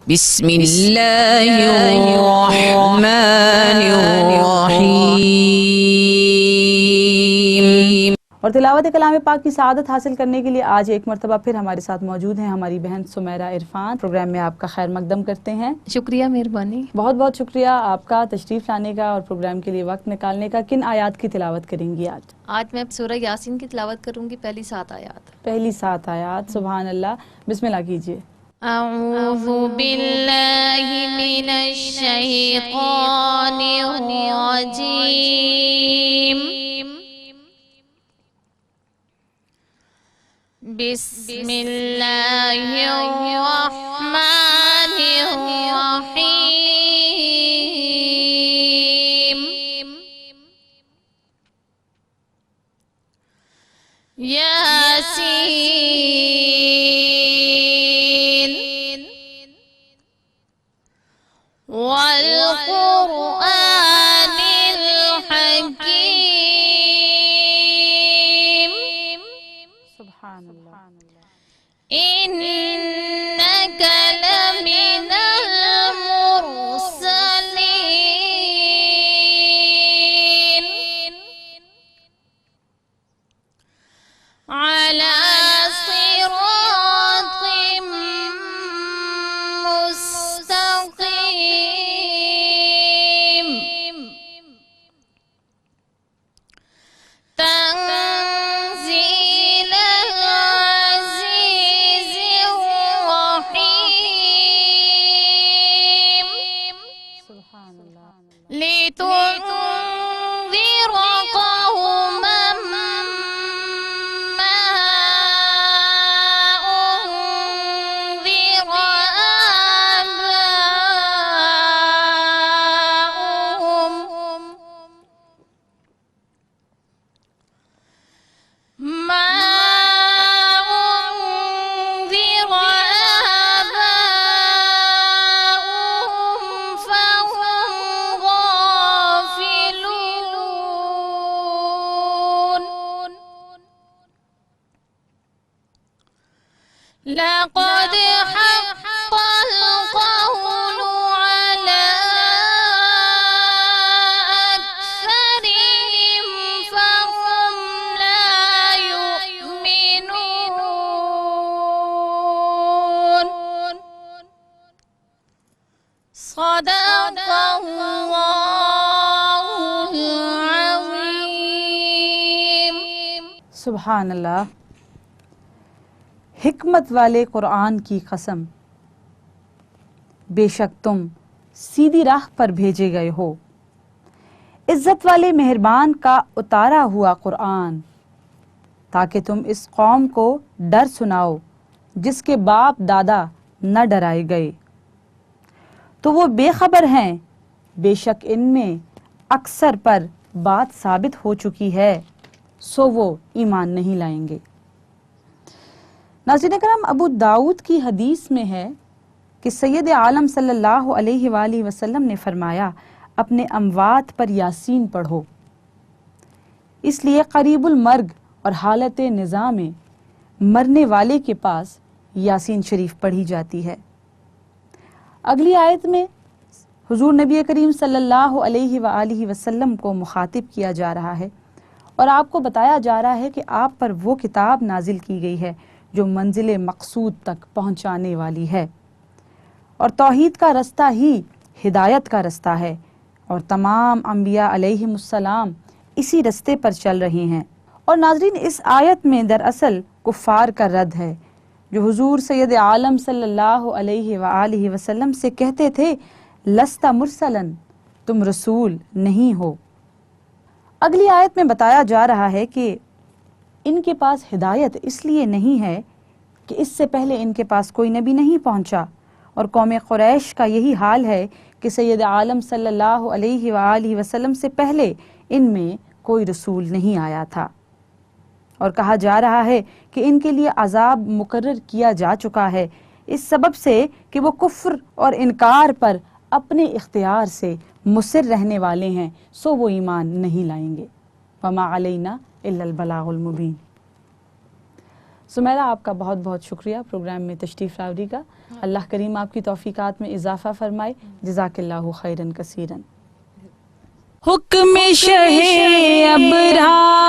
بسم اللہ الرحمن الرحیم۔ اور تلاوت کلام پاک کی سعادت حاصل کرنے کے لیے آج ایک مرتبہ پھر ہمارے ساتھ موجود ہیں ہماری بہن سمیرہ عرفان۔ پروگرام میں آپ کا خیر مقدم کرتے ہیں۔ شکریہ، مہربانی۔ بہت بہت شکریہ آپ کا تشریف لانے کا اور پروگرام کے لیے وقت نکالنے کا۔ کن آیات کی تلاوت کریں گی آج؟ آج میں سورہ یاسین کی تلاوت کروں گی، پہلی 7 آیات۔ پہلی 7 آیات، سبحان اللہ، بسم اللہ کیجیے۔ اعوذ باللہ من الشیطان الرجیم، بسم اللہ الرحمن الرحیم۔ یاسین والقرآن الحکیم، سبحان اللہ۔ إنك لمن المرسلين على صراط مستقيم، تنزيل العزيز الرحيم، سبحان اللہ۔ لتنذر قوما ما أنذر آباؤهم، ما أنذر آباؤهم فهم غافلون، لقد حق القول على أكثرهم فهم لا يؤمنون، صدق الله العظيم۔ سبحان اللہ۔ حکمت والے قرآن کی قسم، بے شک تم سیدھی راہ پر بھیجے گئے ہو۔ عزت والے مہربان کا اتارا ہوا قرآن، تاکہ تم اس قوم کو ڈر سناؤ جس کے باپ دادا نہ ڈرائے گئے، تو وہ بے خبر ہیں، بے شک ان میں اکثر پر بات ثابت ہو چکی ہے، سو وہ ایمان نہیں لائیں گے۔ ناظرین کرام، ابو داؤد کی حدیث میں ہے کہ سید عالم صلی اللہ علیہ وآلہ وسلم نے فرمایا اپنے اموات پر یاسین پڑھو، اس لیے قریب المرگ اور حالت نزاع میں مرنے والے کے پاس یاسین شریف پڑھی جاتی ہے۔ اگلی آیت میں حضور نبی کریم صلی اللہ علیہ وآلہ وسلم کو مخاطب کیا جا رہا ہے اور آپ کو بتایا جا رہا ہے کہ آپ پر وہ کتاب نازل کی گئی ہے جو منزل مقصود تک پہنچانے والی ہے، اور توحید کا رستہ ہی ہدایت کا رستہ ہے، اور تمام انبیاء علیہم السلام اسی رستے پر چل رہے ہیں۔ اور ناظرین، اس آیت میں دراصل کفار کا رد ہے جو حضور سید عالم صلی اللہ علیہ وآلہ وسلم سے کہتے تھے لست مرسلن، تم رسول نہیں ہو۔ اگلی آیت میں بتایا جا رہا ہے کہ ان کے پاس ہدایت اس لیے نہیں ہے کہ اس سے پہلے ان کے پاس کوئی نبی نہیں پہنچا، اور قوم قریش کا یہی حال ہے کہ سید عالم صلی اللہ علیہ وآلہ وسلم سے پہلے ان میں کوئی رسول نہیں آیا تھا، اور کہا جا رہا ہے کہ ان کے لیے عذاب مقرر کیا جا چکا ہے اس سبب سے کہ وہ کفر اور انکار پر اپنے اختیار سے مصر رہنے والے ہیں، سو وہ ایمان نہیں لائیں گے۔ وما علینا الا البلاغ المبین۔ سمیرہ آپ کا بہت بہت شکریہ پروگرام میں تشریف آوری کا. اللہ کریم آپ کی توفیقات میں اضافہ فرمائے. جزاک اللہ خیرن کثیرن. حکم شہ ابرار